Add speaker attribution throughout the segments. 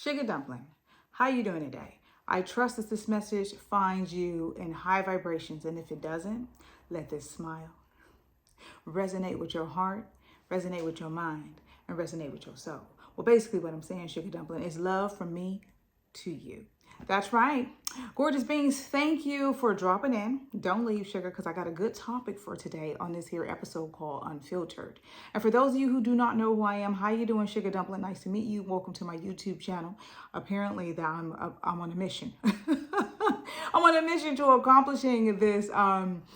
Speaker 1: Sugar Dumpling, how you doing today? I trust that this message finds you in high vibrations, and if it doesn't, let this smile resonate with your heart, resonate with your mind, and resonate with your soul. Well, basically what I'm saying, Sugar Dumpling, is love from me to you. That's right. Gorgeous beings, thank you for dropping in. Don't leave, sugar, because I got a good topic for today on this here episode called Unfiltered. And for those of you who do not know who I am, how you doing, Sugar Dumpling? Nice to meet you. Welcome to my YouTube channel. Apparently that I'm on a mission. I'm on a mission to accomplishing this. Well,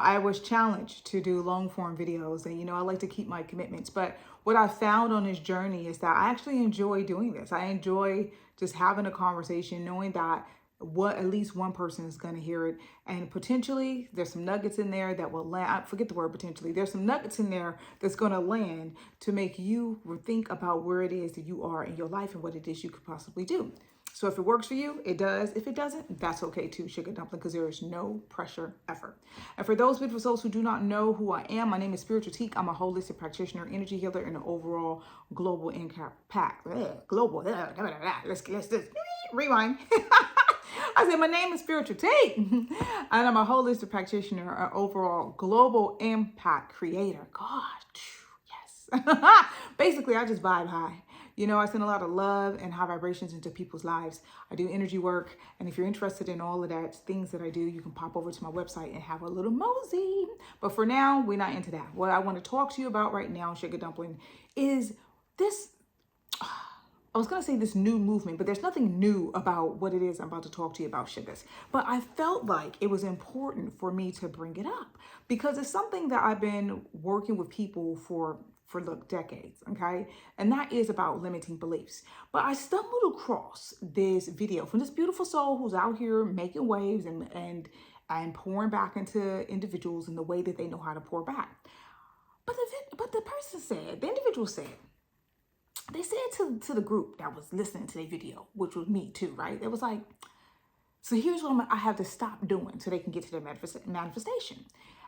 Speaker 1: I was challenged to do long form videos, and I like to keep my commitments. But what I found on this journey is that I actually enjoy doing this. I enjoy just having a conversation, knowing that at least one person is going to hear it, and potentially there's some nuggets in there that will land. I forget the word potentially. There's some nuggets in there that's going to land to make you think about where it is that you are in your life and what it is you could possibly do. So if it works for you, it does. If it doesn't, that's okay too, Sugar Dumpling, because there is no pressure ever. And for those beautiful souls who do not know who I am, my name is Spiritual Tiik. I'm a holistic practitioner, energy healer, and an overall global impact. Global. Let's just rewind. I said, my name is Spiritual Tiik, and I'm a holistic practitioner, an overall global impact creator. God, yes. Basically, I just vibe high. I send a lot of love and high vibrations into people's lives. I do energy work. And if you're interested in all of that, things that I do, you can pop over to my website and have a little mosey. But for now, we're not into that. What I want to talk to you about right now, Sugar Dumpling, is this. I was going to say this new movement, but there's nothing new about what it is I'm about to talk to you about, sugars. But I felt like it was important for me to bring it up because it's something that I've been working with people for decades, okay? And that is about limiting beliefs. But I stumbled across this video from this beautiful soul who's out here making waves and pouring back into individuals in the way that they know how to pour back. But the individual said, they said to the group that was listening to their video, which was me too, right? It was like, so here's what I have to stop doing so they can get to their manifestation.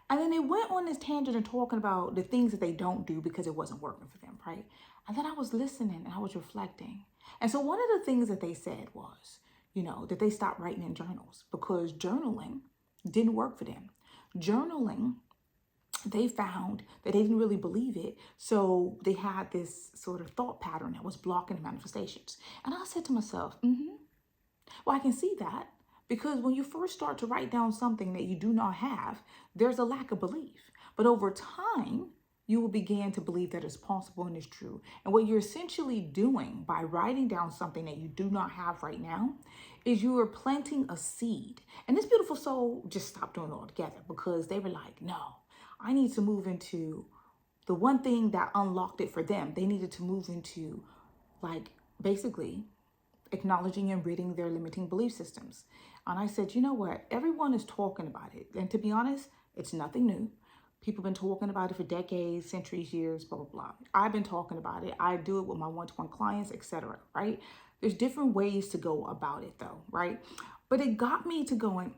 Speaker 1: And then they went on this tangent and talking about the things that they don't do because it wasn't working for them, right? And then I was listening and I was reflecting. And so one of the things that they said was, that they stopped writing in journals because journaling didn't work for them. Journaling, they found that they didn't really believe it. So they had this sort of thought pattern that was blocking the manifestations. And I said to myself, well, I can see that. Because when you first start to write down something that you do not have, there's a lack of belief. But over time, you will begin to believe that it's possible and it's true. And what you're essentially doing by writing down something that you do not have right now is you are planting a seed. And this beautiful soul just stopped doing it altogether because they were like, no, I need to move into the one thing that unlocked it for them. They needed to move into basically acknowledging and ridding their limiting belief systems. And I said, you know what? Everyone is talking about it. And to be honest, it's nothing new. People have been talking about it for decades, centuries, years, blah, blah, blah. I've been talking about it. I do it with my one-to-one clients, etc. Right? There's different ways to go about it though, right? But it got me to going,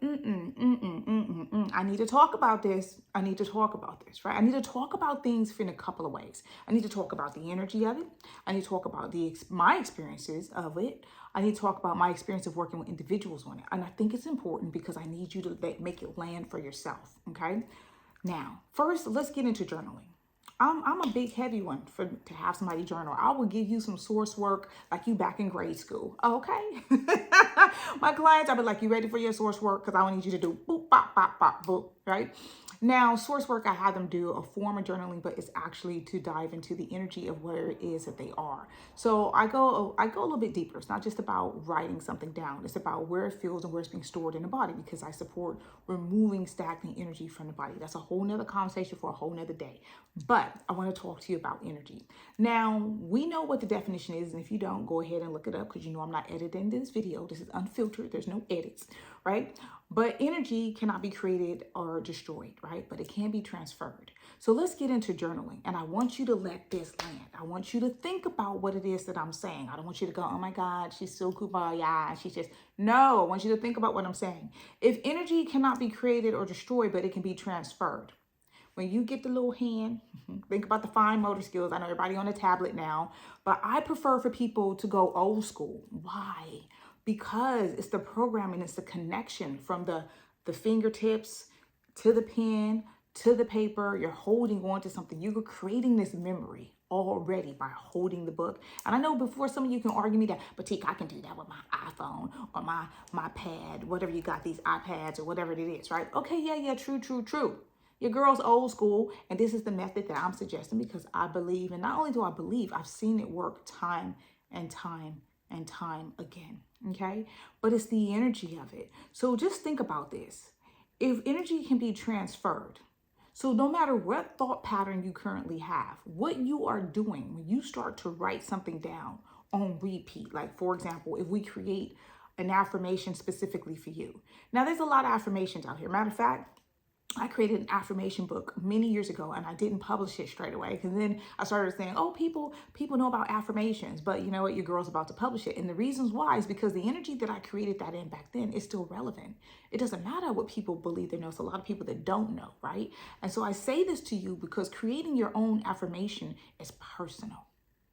Speaker 1: I need to talk about this. I need to talk about this, right? I need to talk about things in a couple of ways. I need to talk about the energy of it. I need to talk about my experiences of it. I need to talk about my experience of working with individuals on it. And I think it's important because I need you to make it land for yourself, okay? Now, first, let's get into journaling. I'm a big heavy one to have somebody journal. I will give you some source work like you back in grade school. Okay. My clients, I'll be like, you ready for your source work? Because I want you to do boop, bop, bop, bop, boop, right? Now, source work, I have them do a form of journaling, but it's actually to dive into the energy of where it is that they are. So I go a little bit deeper. It's not just about writing something down. It's about where it feels and where it's being stored in the body because I support removing stagnant energy from the body. That's a whole nother conversation for a whole nother day. But I want to talk to you about energy. Now, we know what the definition is. And if you don't, go ahead and look it up because I'm not editing this video. This is unfiltered. There's no edits, right? But energy cannot be created or destroyed, right? But it can be transferred. So let's get into journaling. And I want you to let this land. I want you to think about what it is that I'm saying. I don't want you to go, oh my God, she's so kumbaya. She's just, no, I want you to think about what I'm saying. If energy cannot be created or destroyed, but it can be transferred, When you get the little hand, think about the fine motor skills. I know everybody on a tablet now, but I prefer for people to go old school. Why? Because it's the programming, it's the connection from the fingertips to the pen, to the paper. You're holding on to something. You're creating this memory already by holding the book. And I know before some of you can argue me that, but Tiik, I can do that with my iPhone or my pad, whatever you got, these iPads or whatever it is, right? Okay, yeah, true. Your girl's old school, and this is the method that I'm suggesting because I believe, and not only do I believe, I've seen it work time and time and time again, okay? But it's the energy of it. So just think about this. If energy can be transferred, so no matter what thought pattern you currently have, what you are doing when you start to write something down on repeat, like for example, if we create an affirmation specifically for you. Now there's a lot of affirmations out here. Matter of fact, I created an affirmation book many years ago and I didn't publish it straight away because then I started saying, oh, people know about affirmations, but you know what, your girl's about to publish it. And the reasons why is because the energy that I created that in back then is still relevant. It doesn't matter what people believe they know. It's a lot of people that don't know, right? And so I say this to you because creating your own affirmation is personal.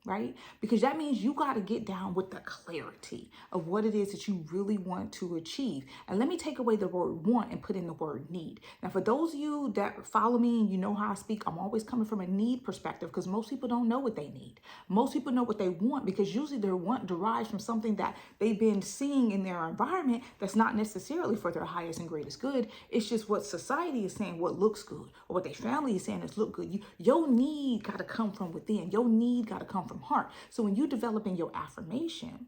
Speaker 1: Right? Because that means you got to get down with the clarity of what it is that you really want to achieve. And let me take away the word want and put in the word need. Now, for those of you that follow me and you know how I speak, I'm always coming from a need perspective because most people don't know what they need. Most people know what they want because usually their want derives from something that they've been seeing in their environment that's not necessarily for their highest and greatest good. It's just what society is saying, what looks good, or what their family is saying is look good. Your need got to come from within. Your need got to come from heart. So when you're developing your affirmation,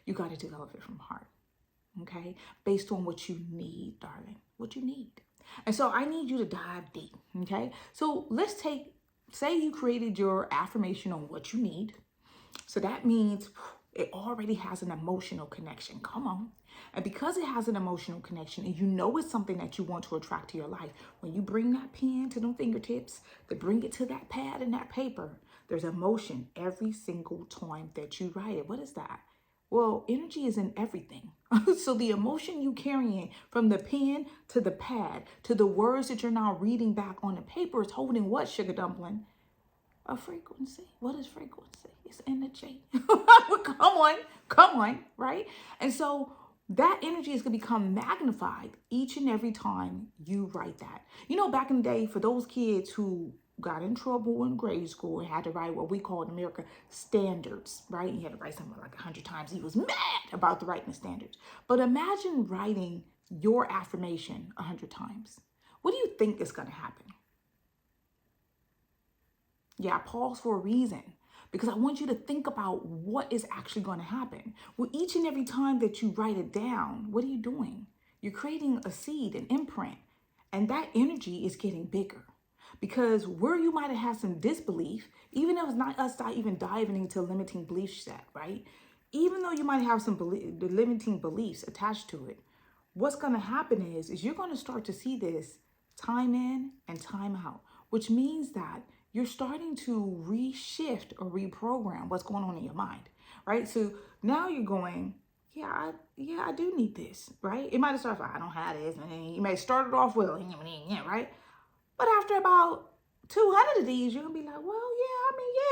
Speaker 1: you got to develop it from heart, okay? Based on what you need, darling, what you need. And so I need you to dive deep, okay? So let's say you created your affirmation on what you need. So that means it already has an emotional connection. Come on. And because it has an emotional connection and you know it's something that you want to attract to your life, when you bring that pen to them fingertips, to bring it to that pad and that paper, there's emotion every single time that you write it. What is that? Well, energy is in everything. So the emotion you carrying from the pen to the pad to the words that you're now reading back on the paper is holding what, sugar dumpling? A frequency. What is frequency? It's energy. Come on, right? And so that energy is going to become magnified each and every time you write that. You know, back in the day, for those kids who got in trouble in grade school and had to write what we call in America standards, right? You had to write something like 100 times. He was mad about the writing standards. But imagine writing your affirmation 100 times. What do you think is going to happen? Yeah, I pause for a reason because I want you to think about what is actually going to happen. Well, each and every time that you write it down, what are you doing? You're creating a seed, an imprint, and that energy is getting bigger. Because where you might have had some disbelief, even though it's not us not even diving into limiting belief set, right? Even though you might have some the limiting beliefs attached to it, what's going to happen is you're going to start to see this time in and time out, which means that you're starting to reshift or reprogram what's going on in your mind, right? So now you're going, I do need this, right? It might have started, I don't have this, and you may start it off well, right? But after about 200 of these, you're gonna be like, well,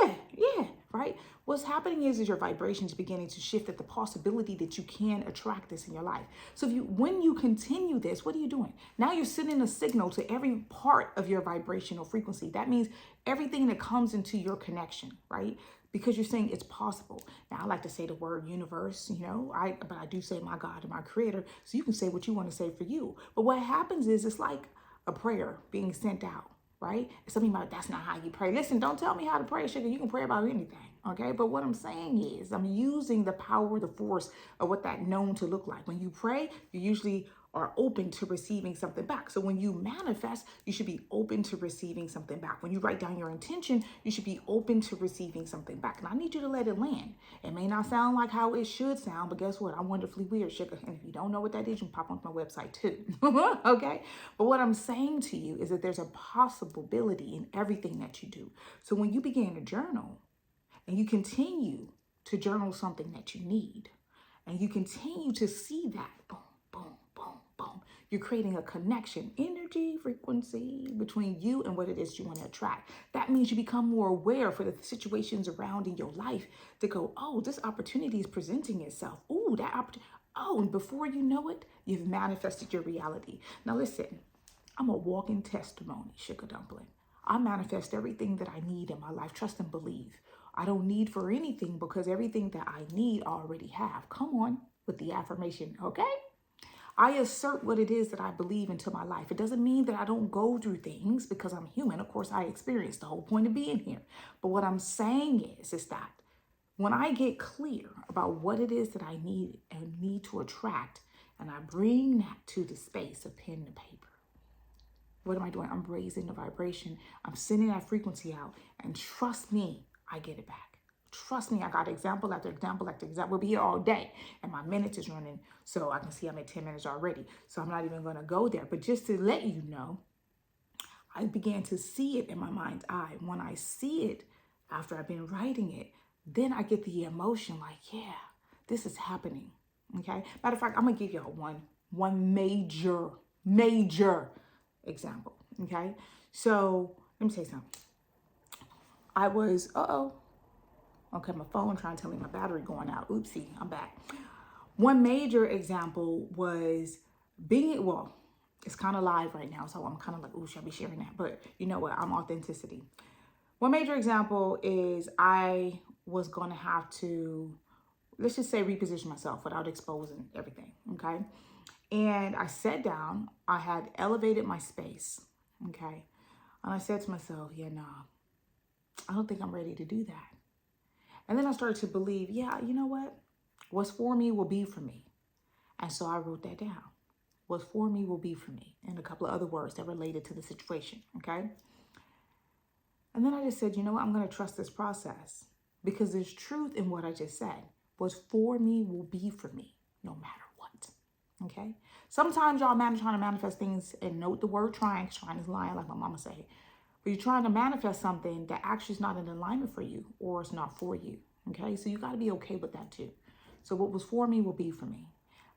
Speaker 1: yeah, right? What's happening is your vibrations beginning to shift at the possibility that you can attract this in your life. So when you continue this, what are you doing? Now you're sending a signal to every part of your vibrational frequency. That means everything that comes into your connection, right? Because you're saying it's possible. Now, I like to say the word universe, but I do say my God and my creator. So you can say what you want to say for you. But what happens is it's like a prayer being sent out, right? Some people might, that's not how you pray. Listen, don't tell me how to pray, sugar. You can pray about anything, okay? But what I'm saying is I'm using the power, the force of what that known to look like. When you pray, you usually are open to receiving something back. So when you manifest, you should be open to receiving something back. When you write down your intention, you should be open to receiving something back. And I need you to let it land. It may not sound like how it should sound, but guess what? I'm wonderfully weird, sugar. And if you don't know what that is, you can pop onto my website too. Okay? But what I'm saying to you is that there's a possibility in everything that you do. So when you begin to journal and you continue to journal something that you need, and you continue to see that, boom, You're creating a connection, energy, frequency between you and what it is you want to attract. That means you become more aware for the situations around in your life to go, oh, this opportunity is presenting itself. Oh, that opportunity. Oh, and before you know it, you've manifested your reality. Now listen, I'm a walking testimony, sugar dumpling. I manifest everything that I need in my life. Trust and believe. I don't need for anything because everything that I need I already have. Come on with the affirmation, okay? I assert what it is that I believe into my life. It doesn't mean that I don't go through things because I'm human. Of course, I experience the whole point of being here. But what I'm saying is that when I get clear about what it is that I need and need to attract, and I bring that to the space of pen to paper, what am I doing? I'm raising the vibration. I'm sending that frequency out. And trust me, I get it back. Trust me, I got example after example after example. We'll be here all day. And my minutes is running. So I can see I'm at 10 minutes already. So I'm not even going to go there. But just to let you know, I began to see it in my mind's eye. When I see it, after I've been writing it, then I get the emotion like, yeah, this is happening. Okay. Matter of fact, I'm going to give y'all one major example. Okay. So let me say something. I was, okay, my phone trying to tell me my battery going out. Oopsie, I'm back. One major example was it's kind of live right now. So I'm kind of like, ooh, should I be sharing that? But you know what? I'm authenticity. One major example is I was going to have to, let's just say, reposition myself without exposing everything. Okay. And I sat down, I had elevated my space. Okay. And I said to myself, yeah, nah, I don't think I'm ready to do that. And then I started to believe, yeah, you know what? What's for me will be for me. And so I wrote that down. What's for me will be for me. And a couple of other words that related to the situation. Okay. And then I just said, you know what? I'm going to trust this process because there's truth in what I just said. What's for me will be for me no matter what. Okay. Sometimes y'all trying to manifest things and note the word trying. Trying is lying, like my mama say. But you're trying to manifest something that actually is not in alignment for you or it's not for you. Okay. So you got to be okay with that too. So what was for me will be for me.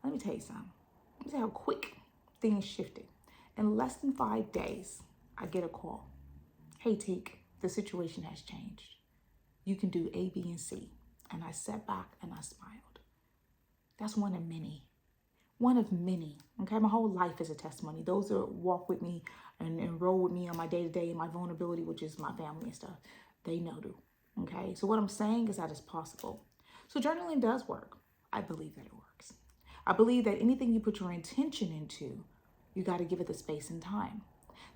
Speaker 1: Let me tell you something. Let me tell you how quick things shifted. In less than 5 days, I get a call. Hey, Tiik, the situation has changed. You can do A, B, and C. And I sat back and I smiled. That's one of many. One of many. Okay, my whole life is a testimony. Those that walk with me and roll with me on my day-to-day, my vulnerability, which is my family and stuff, they know too. Okay, so what I'm saying is that it's possible. So journaling does work. I believe that it works. I believe that anything you put your intention into, you got to give it the space and time.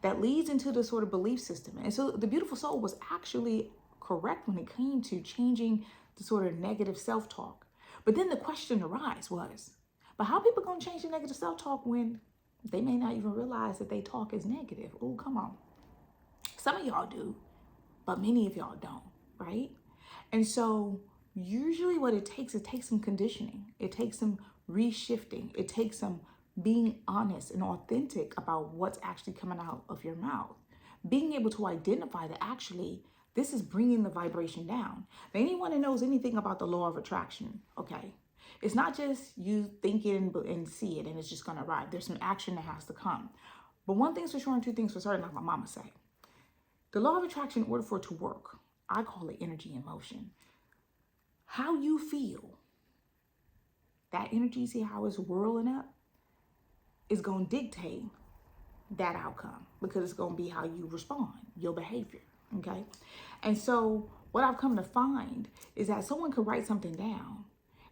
Speaker 1: That leads into the sort of belief system. And so the beautiful soul was actually correct when it came to changing the sort of negative self-talk. But then the question arose was, but how people going to change the negative self-talk when they may not even realize that they talk is negative? Oh, come on. Some of y'all do, but many of y'all don't, right? And so usually what it takes some conditioning. It takes some reshifting. It takes some being honest and authentic about what's actually coming out of your mouth. Being able to identify that actually this is bringing the vibration down. Now, anyone that knows anything about the law of attraction, okay, it's not just you thinking and see it and it's just going to arrive. There's some action that has to come. But one thing's for sure and two things for certain, like my mama say. The law of attraction, in order for it to work, I call it energy in motion. How you feel, that energy, see how it's whirling up, is going to dictate that outcome because it's going to be how you respond, your behavior, okay? And so what I've come to find is that someone could write something down.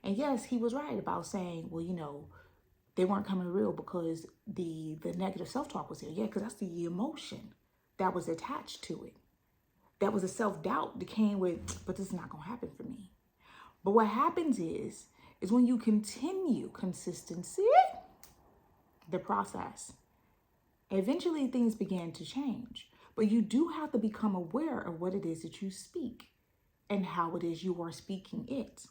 Speaker 1: And yes, he was right about saying, well, you know, they weren't coming real because the negative self-talk was there. Yeah, because that's the emotion that was attached to it. That was a self-doubt that came with, but this is not going to happen for me. But what happens is when you continue consistency, the process, eventually things begin to change. But you do have to become aware of what it is that you speak and how it is you are speaking it.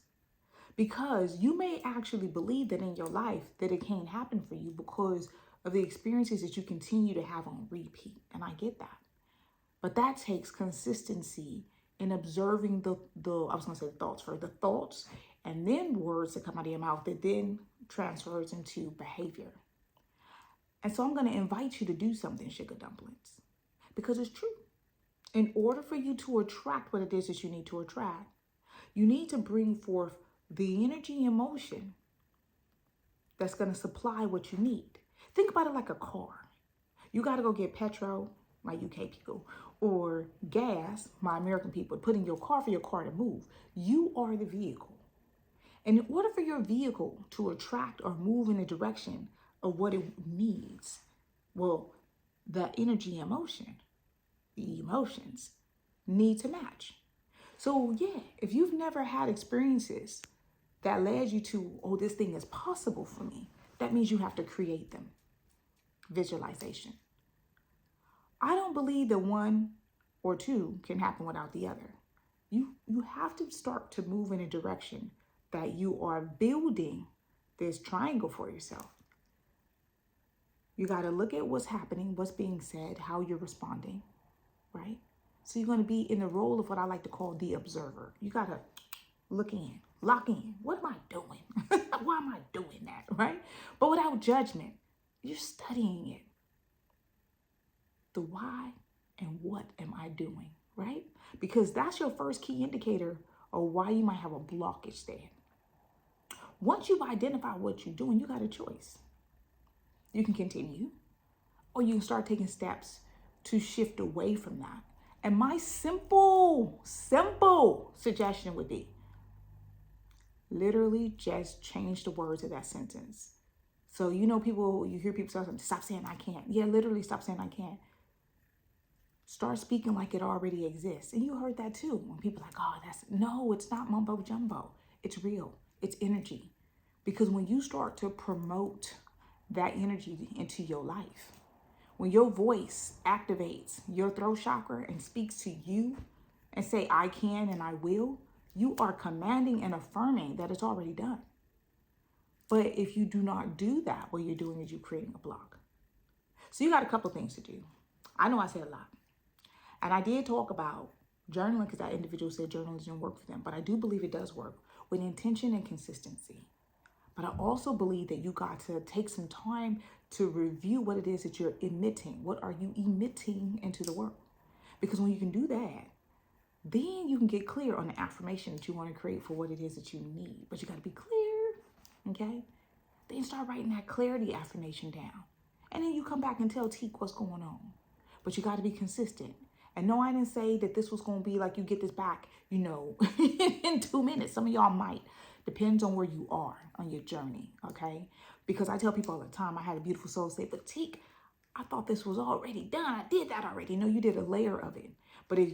Speaker 1: Because you may actually believe that in your life that it can't happen for you because of the experiences that you continue to have on repeat. And I get that. But that takes consistency in observing the thoughts and then words that come out of your mouth that then transfers into behavior. And so I'm going to invite you to do something, sugar dumplings, because it's true. In order for you to attract what it is that you need to attract, you need to bring forth the energy and motion that's going to supply what you need. Think about it like a car. You got to go get petrol, my UK people, or gas, my American people, put in your car for your car to move. You are the vehicle. And in order for your vehicle to attract or move in the direction of what it needs, well, the energy and motion, the emotions need to match. So yeah, if you've never had experiences that led you to, oh, this thing is possible for me, that means you have to create them. Visualization. I don't believe that one or two can happen without the other. You have to start to move in a direction that you are building this triangle for yourself. You got to look at what's happening, what's being said, how you're responding, right? So you're going to be in the role of what I like to call the observer. You got to look in, lock in. What am I doing? Why am I doing that, right? But without judgment, you're studying it. The why and what am I doing, right? Because that's your first key indicator of why you might have a blockage there. Once you've identified what you're doing, you got a choice. You can continue, or you can start taking steps to shift away from that. And my simple suggestion would be literally just change the words of that sentence. So, you hear people say, stop saying I can't. Yeah, literally stop saying I can't. Start speaking like it already exists. And you heard that too. When people are like, no, it's not mumbo jumbo. It's real. It's energy. Because when you start to promote that energy into your life, when your voice activates your throat chakra and speaks to you and say, I can and I will, you are commanding and affirming that it's already done. But if you do not do that, what you're doing is you're creating a block. So you got a couple things to do. I know I said a lot. And I did talk about journaling because that individual said journaling didn't work for them. But I do believe it does work with intention and consistency. But I also believe that you got to take some time to review what it is that you're emitting. What are you emitting into the world? Because when you can do that, then you can get clear on the affirmation that you want to create for what it is that you need. But you got to be clear, okay? Then start writing that clarity affirmation down. And then you come back and tell Tiik what's going on. But you got to be consistent. And no, I didn't say that this was going to be like you get this back, in 2 minutes. Some of y'all might. Depends on where you are on your journey, okay? Because I tell people all the time, I had a beautiful soul say, but Tiik, I thought this was already done. I did that already. No, you did a layer of it. But if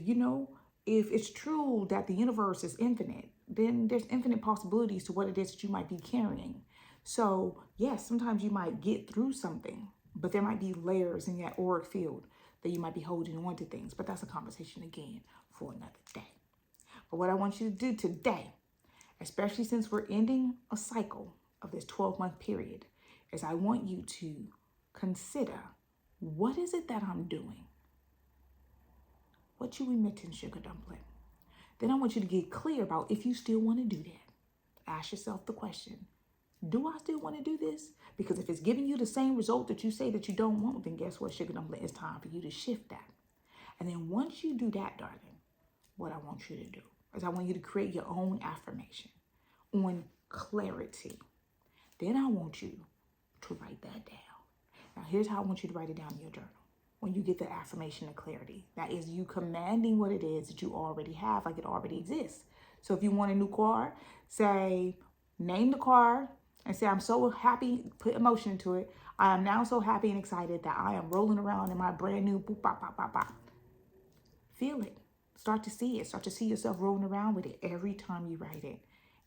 Speaker 1: it's true that the universe is infinite, then there's infinite possibilities to what it is that you might be carrying. So yes, sometimes you might get through something, but there might be layers in that auric field that you might be holding on to things. But that's a conversation again for another day. But what I want you to do today, especially since we're ending a cycle of this 12-month period, is I want you to consider, what is it that I'm doing? What you emitting, sugar dumpling? Then I want you to get clear about if you still want to do that. Ask yourself the question, do I still want to do this? Because if it's giving you the same result that you say that you don't want, then guess what, sugar dumpling? It's time for you to shift that. And then once you do that, darling, what I want you to do is I want you to create your own affirmation on clarity. Then I want you to write that down. Now, here's how I want you to write it down in your journal. When you get the affirmation of clarity, that is you commanding what it is that you already have, like it already exists. So if you want a new car, say, name the car and say, I'm so happy, put emotion into it. I am now so happy and excited that I am rolling around in my brand new boop, bop, bop, bop, bop. Feel it. Start to see it. Start to see yourself rolling around with it every time you write it.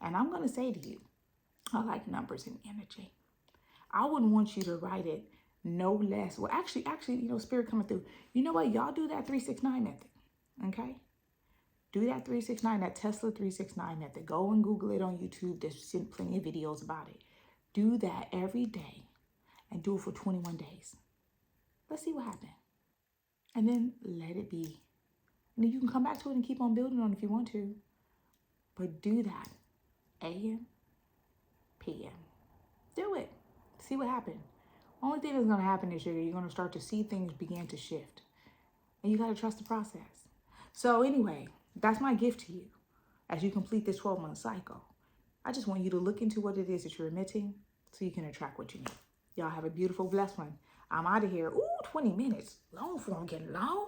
Speaker 1: And I'm going to say to you, I like numbers and energy. I wouldn't want you to write it no less. Well, actually, spirit coming through. You know what? Y'all do that 369 method. Okay? Do that 369, that Tesla 369 method. Go and Google it on YouTube. There's plenty of videos about it. Do that every day and do it for 21 days. Let's see what happens. And then let it be. And then you can come back to it and keep on building on it if you want to. But do that. AM, PM. Do it. See what happens. Only thing that's going to happen is you're going to start to see things begin to shift. And you got to trust the process. So anyway, that's my gift to you as you complete this 12-month cycle. I just want you to look into what it is that you're emitting so you can attract what you need. Y'all have a beautiful, blessed one. I'm out of here. Ooh, 20 minutes. Long form getting long.